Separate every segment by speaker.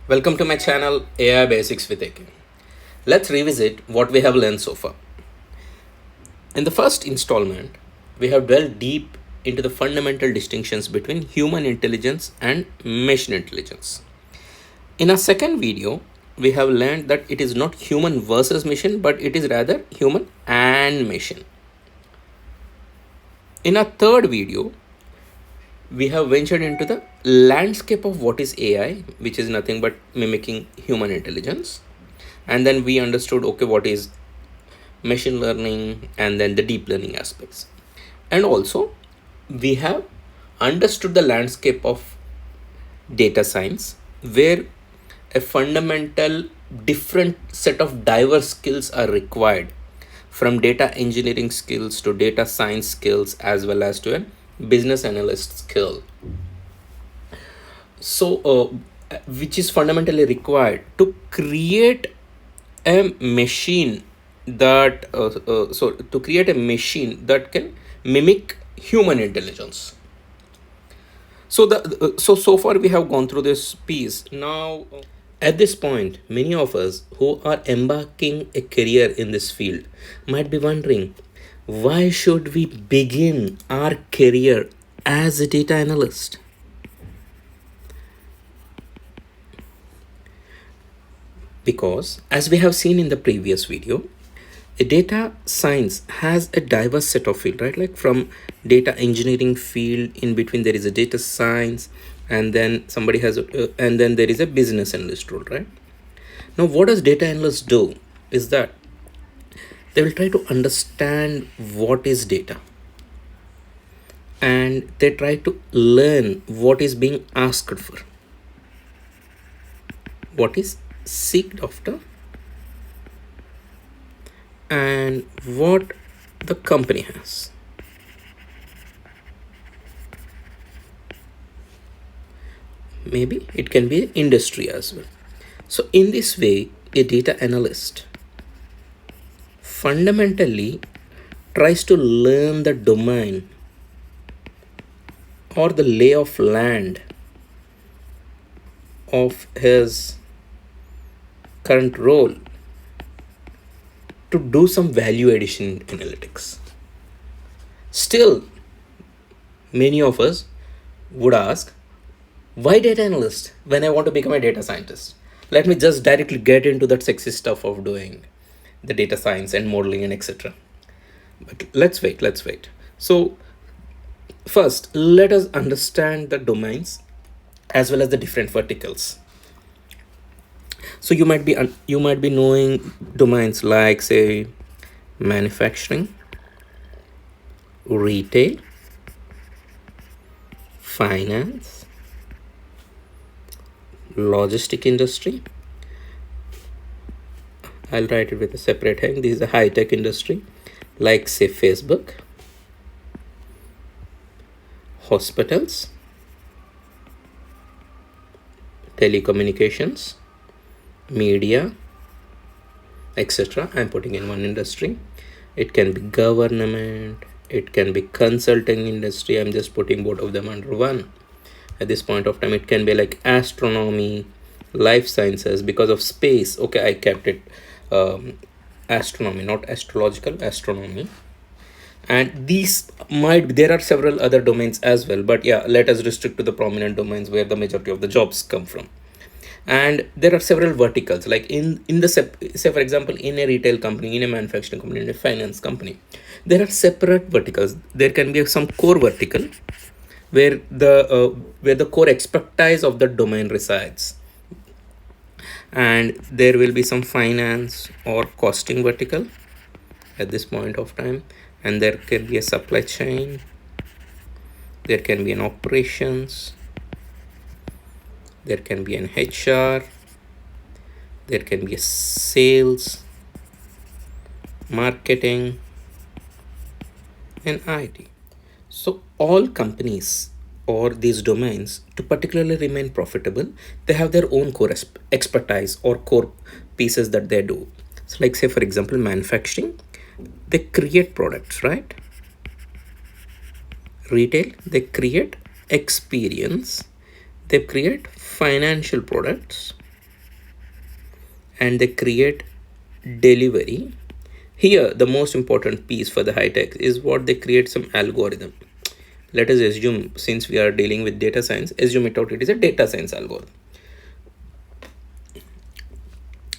Speaker 1: Welcome to my channel AI Basics with AK. Let's revisit what we have learned so far. In the first installment, we have delved deep into the fundamental distinctions between human intelligence and machine intelligence. In our second video, we have learned that it is not human versus machine, but it is rather human and machine. In our third video, we have ventured into the landscape of what is AI, which is nothing but mimicking human intelligence. And then we understood, okay, what is machine learning and then the deep learning aspects. And also, we have understood the landscape of data science, where a fundamental different set of diverse skills are required, from data engineering skills to data science skills as well as to a business analyst skill. Which is fundamentally required to create a machine that can mimic human intelligence. So far we have gone through this piece. Now, at this point, many of us who are embarking a career in this field might be wondering, why should we begin our career as a data analyst? Because, as we have seen in the previous video, a data science has a diverse set of field, right? Like from data engineering field, in between there is a data science, and then and then there is a business analyst role, right? Now, what does data analyst do is that they will try to understand what is data, and they try to learn what is being asked for, what is seeked after, and what the company has. Maybe it can be industry as well. So in this way, a data analyst fundamentally tries to learn the domain or the lay of land of his current role to do some value addition analytics. Still, many of us would ask, why data analyst when I want to become a data scientist? Let me just directly get into that sexy stuff of doing the data science and modeling and etc. But let's wait. So first, let us understand the domains as well as the different verticals. So you might be knowing domains like, say, manufacturing, retail, finance, logistic industry. I'll write it with a separate heading. This is a high-tech industry, like, say, Facebook, hospitals, telecommunications, media, etc. I'm putting in one industry. It can be government, it can be consulting industry. I'm just putting both of them under one. At this point of time, it can be like astronomy, life sciences. Because of space, okay, I kept it astronomy, not astrological, astronomy. And there are several other domains as well, but yeah, let us restrict to the prominent domains where the majority of the jobs come from. And there are several verticals, like say for example, in a retail company, in a manufacturing company, in a finance company, there are separate verticals. There can be some core vertical where the core expertise of the domain resides, and there will be some finance or costing vertical at this point of time, and there can be a supply chain, there can be an operations, there can be an HR, there can be a sales, marketing, and IT. So all companies or these domains, to particularly remain profitable, they have their own core expertise or core pieces that they do. So like, say for example, manufacturing, they create products, right? Retail, they create experience, they create financial products, and they create delivery. Here, the most important piece for the high tech is what they create some algorithm. Let us assume, since we are dealing with data science, assume it is a data science algorithm.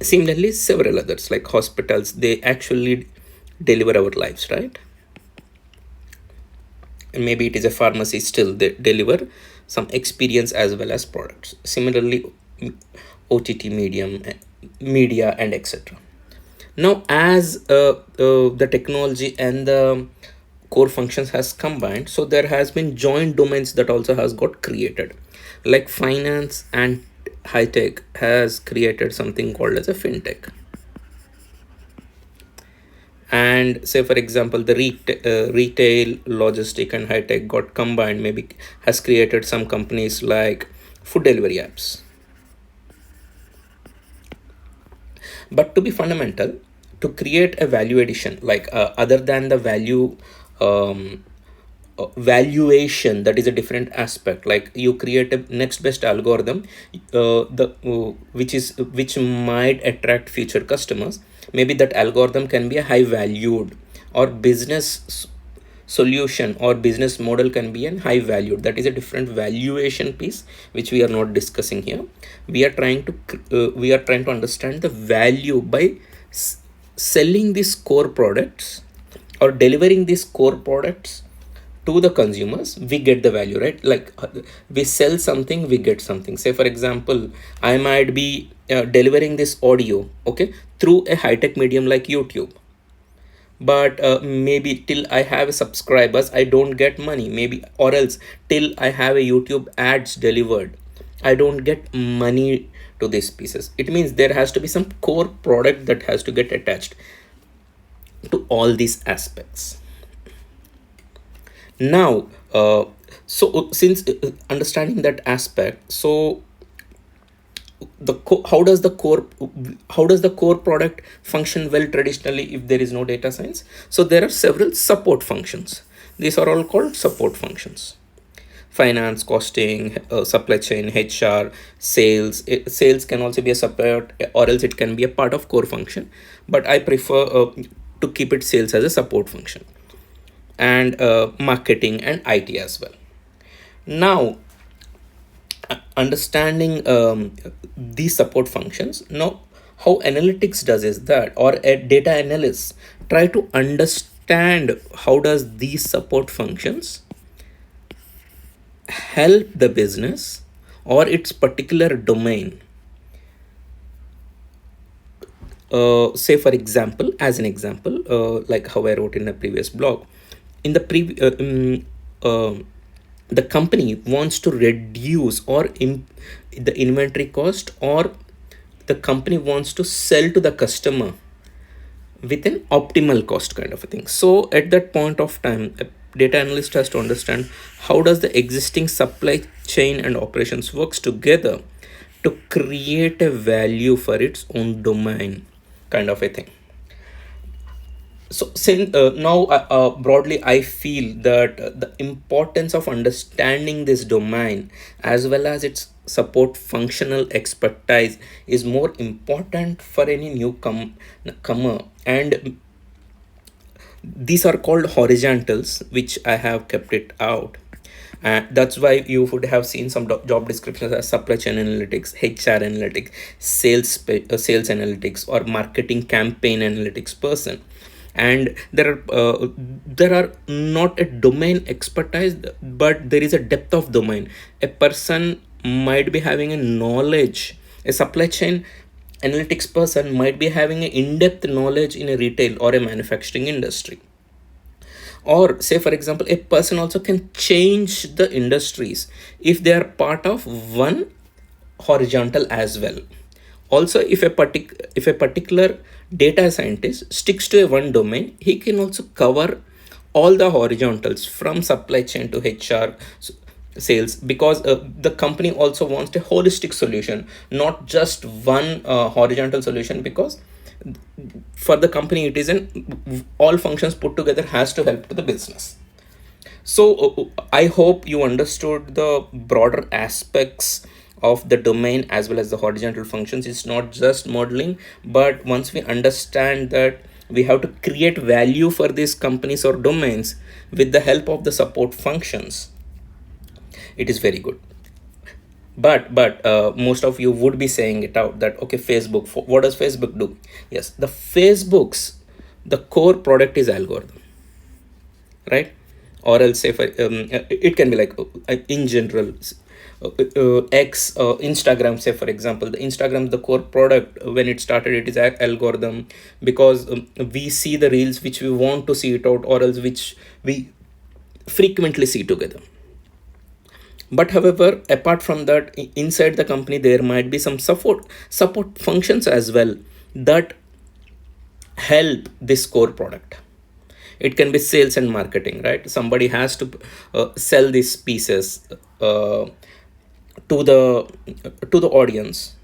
Speaker 1: Similarly, several others like hospitals, they actually deliver our lives, right? And maybe it is a pharmacy, still they deliver some experience as well as products. Similarly, OTT media and etc. Now, as the technology and the core functions has combined, so there has been joint domains that also has got created, like finance and high tech has created something called as a fintech. And say for example, the retail, logistic and high tech got combined, maybe has created some companies like food delivery apps. But to be fundamental, to create a value addition, like other than the um, valuation, that is a different aspect. Like you create a next best algorithm, the which might attract future customers. Maybe that algorithm can be a high valued, or solution or business model can be an high valued. That is a different valuation piece which we are not discussing here. We are trying to understand the value by selling these core products or delivering these core products to the consumers. We get the value, right? Like we sell something, we get something. Say for example, I might be delivering this audio, okay, through a high-tech medium like YouTube, but maybe till I have subscribers I don't get money, maybe, or else till I have a YouTube ads delivered I don't get money to these pieces. It means there has to be some core product that has to get attached to all these aspects. Now since understanding that aspect, so how does the core product function well traditionally if there is no data science? So there are several support functions. These are all called support functions: finance, costing, supply chain, HR, sales. Sales can also be a support, or else it can be a part of core function, but I prefer to keep it sales as a support function, and marketing and IT as well. Now, understanding these support functions, now how analytics does is that, or a data analyst try to understand how does these support functions help the business or its particular domain. Say for example, as an example, like how I wrote in a previous blog, in the the company wants to reduce or the inventory cost, or the company wants to sell to the customer with an optimal cost kind of a thing. So at that point of time, a data analyst has to understand how does the existing supply chain and operations works together to create a value for its own domain kind of a thing. So since now broadly I feel that the importance of understanding this domain as well as its support functional expertise is more important for any comer, and these are called horizontals, which I have kept it out. That's why you would have seen some job descriptions as supply chain analytics, HR analytics, sales analytics, or marketing campaign analytics person. And there are not a domain expertise, but there is a depth of domain. A person might be having a knowledge, a supply chain analytics person might be having an in-depth knowledge in a retail or a manufacturing industry. Or say for example, a person also can change the industries if they are part of one horizontal as well. Also, if a particular data scientist sticks to a one domain, he can also cover all the horizontals from supply chain to HR, sales, because the company also wants a holistic solution, not just one horizontal solution, because for the company it is an all functions put together has to help to the business. So I hope you understood the broader aspects of the domain as well as the horizontal functions. It's not just modeling, but once we understand that we have to create value for these companies or domains with the help of the support functions, it is very good. But most of you would be saying it out that, okay, Facebook, what does Facebook do? Yes, the core product is algorithm, right? Or else say for it can be like in general, X, Instagram, say for example, the Instagram, the core product when it started, it is algorithm, because we see the reels which we want to see it out, or else which we frequently see together. But however, apart from that, inside the company there might be some support functions as well that help this core product. It can be sales and marketing, right? Somebody has to sell these pieces to the audience.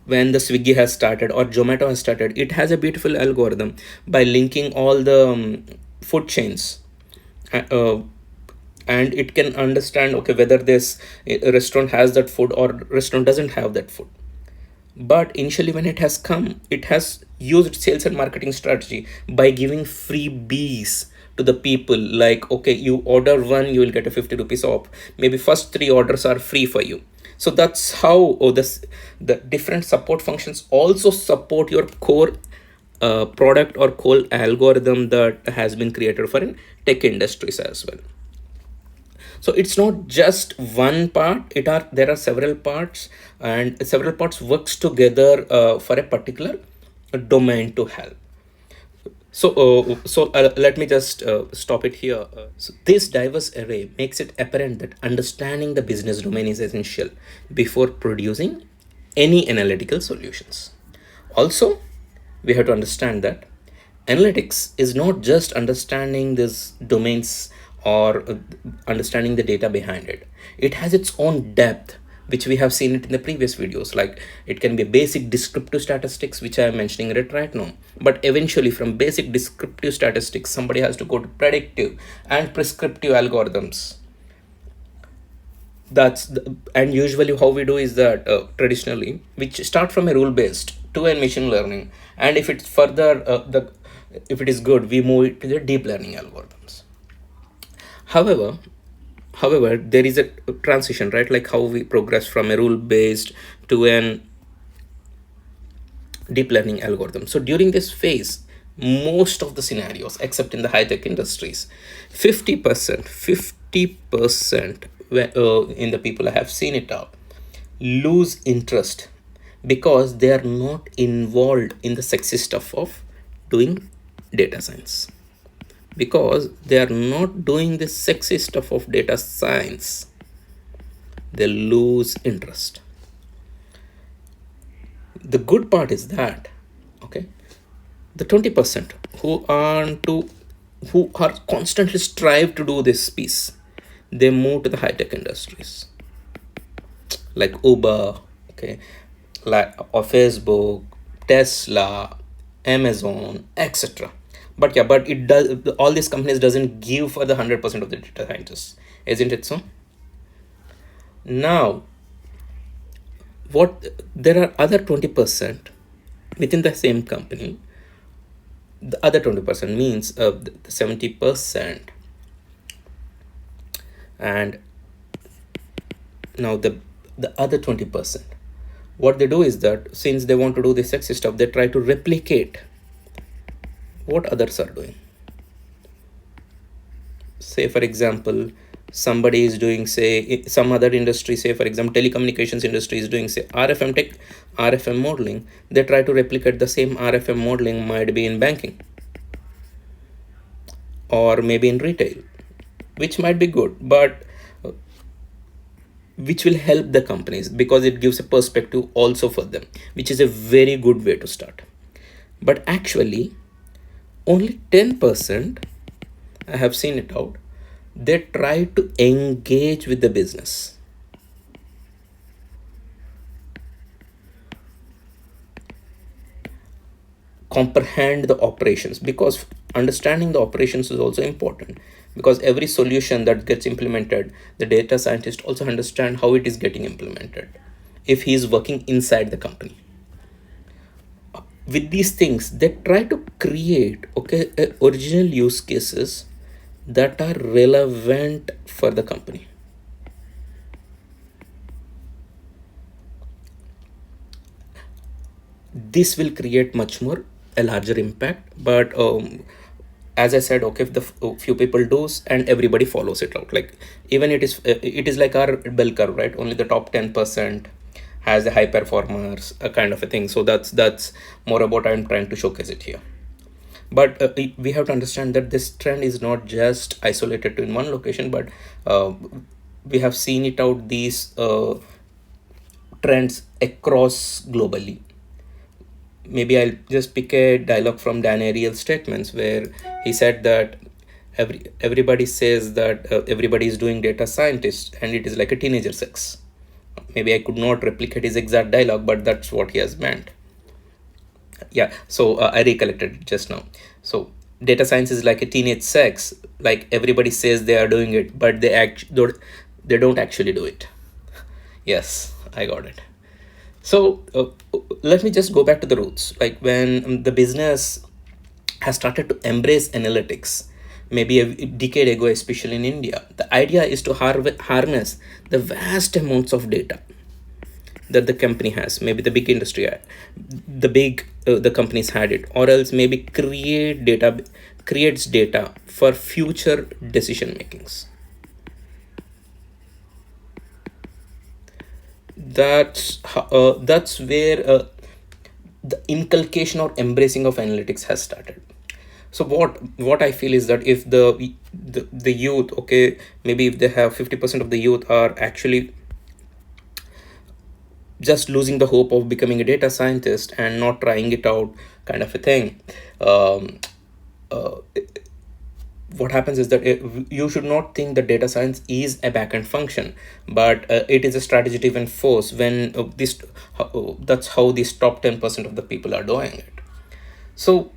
Speaker 1: When the Swiggy has started or Zomato has started, it has a beautiful algorithm by linking all the food chains, uh, and it can understand, okay, whether this restaurant has that food or restaurant doesn't have that food. But initially when it has come, it has used sales and marketing strategy by giving freebies to the people, like, okay, you order one, you will get a 50 rupees off, maybe first three orders are free for you. So that's how the different support functions also support your core product or core algorithm that has been created for in tech industries as well. So it's not just one part, there are several parts, and several parts works together for a particular domain to help. So let me just stop it here. So this diverse array makes it apparent that understanding the business domain is essential before producing any analytical solutions. Also, we have to understand that analytics is not just understanding these domains or understanding the data behind it. It has its own depth, which we have seen it in the previous videos. Like, it can be basic descriptive statistics, which I am mentioning it right now, but eventually from basic descriptive statistics somebody has to go to predictive and prescriptive algorithms. And usually how we do is that traditionally we start from a rule based to a machine learning, and if it's further if it is good, we move it to the deep learning algorithms. However however there is a transition, right? Like how we progress from a rule based to an deep learning algorithm. So during this phase, most of the scenarios, except in the high tech industries, 50% in the people I have seen it out, lose interest because they are not involved in the sexy stuff of doing data science. Because they are not doing the sexy stuff of data science, they lose interest. The good part is that, okay, the 20% who are constantly strive to do this piece, they move to the high tech industries like Uber, okay, like or Facebook, Tesla, Amazon, etc. But yeah, but it does, all these companies doesn't give for the 100% of the data scientists, isn't it so? Now, what there are other 20% within the same company. The other 20% means the 70%, and now the other 20%, what they do is that since they want to do the sexy stuff, they try to replicate what others are doing. Say for example, somebody is doing, say some other industry, say for example telecommunications industry is doing, say RFM modeling. They try to replicate the same RFM modeling, might be in banking or maybe in retail, which might be good, but which will help the companies because it gives a perspective also for them, which is a very good way to start. But actually only 10%, I have seen it out, they try to engage with the business. Comprehend the operations, because understanding the operations is also important, because every solution that gets implemented, the data scientist also understand how it is getting implemented if he is working inside the company. With these things, they try to create original use cases that are relevant for the company. This will create much more a larger impact. But as I said, okay, if the few people does and everybody follows it out, like even it is like our bell curve, right? Only the top 10% has the high performers, a kind of a thing. So that's more about I'm trying to showcase it here. But we have to understand that this trend is not just isolated to in one location, but we have seen it out these trends across globally. Maybe I'll just pick a dialogue from Dan Ariely's statements, where he said that everybody says that everybody is doing data scientist and it is like a teenager sex. Maybe I could not replicate his exact dialogue, but that's what he has meant. Yeah, so I recollected it just now. So data science is like a teenage sex, like everybody says they are doing it, but they don't actually do it. Yes, I got it. So let me just go back to the roots. Like when the business has started to embrace analytics, maybe a decade ago, especially in India, the idea is to harness the vast amounts of data that the company has. Maybe the big industry, the companies had it, or else maybe creates data for future decision makings. That's where the inculcation or embracing of analytics has started. So what I feel is that if the youth, okay, maybe if they have 50% of the youth are actually just losing the hope of becoming a data scientist and not trying it out, kind of a thing, um, uh, what happens is that you should not think that data science is a backend function, but it is a strategy driven force. When that's how these top 10% of the people are doing it. So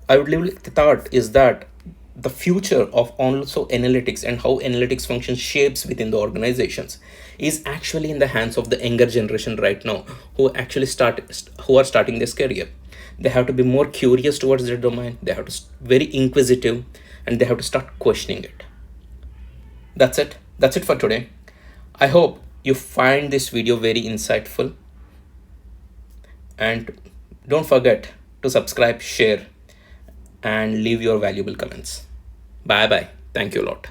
Speaker 1: I would leave with the thought is that the future of also analytics and how analytics function shapes within the organizations is actually in the hands of the younger generation right now, who are starting this career. They have to be more curious towards their domain. They have to very inquisitive, and they have to start questioning it. That's it for today. I hope you find this video very insightful, and don't forget to subscribe, share, and leave your valuable comments. Bye bye. Thank you a lot.